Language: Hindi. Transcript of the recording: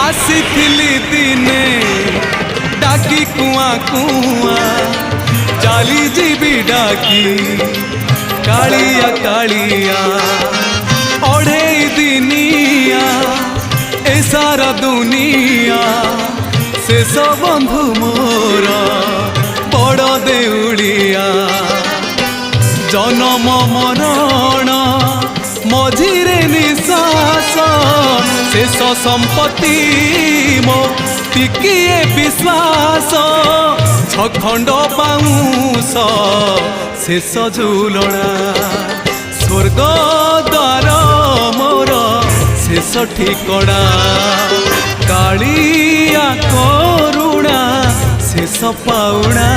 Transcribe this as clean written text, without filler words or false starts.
आसीथिली दिने डाकी कुआ कुआ चाली जीवी डाकी कालिया कालिया ओढ़े दिनिया ए सारा दुनिया शेष बंधु मोर बड़ देउलिया जन्म मरण मझिरे निश्वास शेष संपत्ति मो टिकिए विश्वास छखंड बाउंस शेष झुलना स्वर्ग द्वार मोर शेष ठिकଣା कालिया करुणा शेष पाउणा।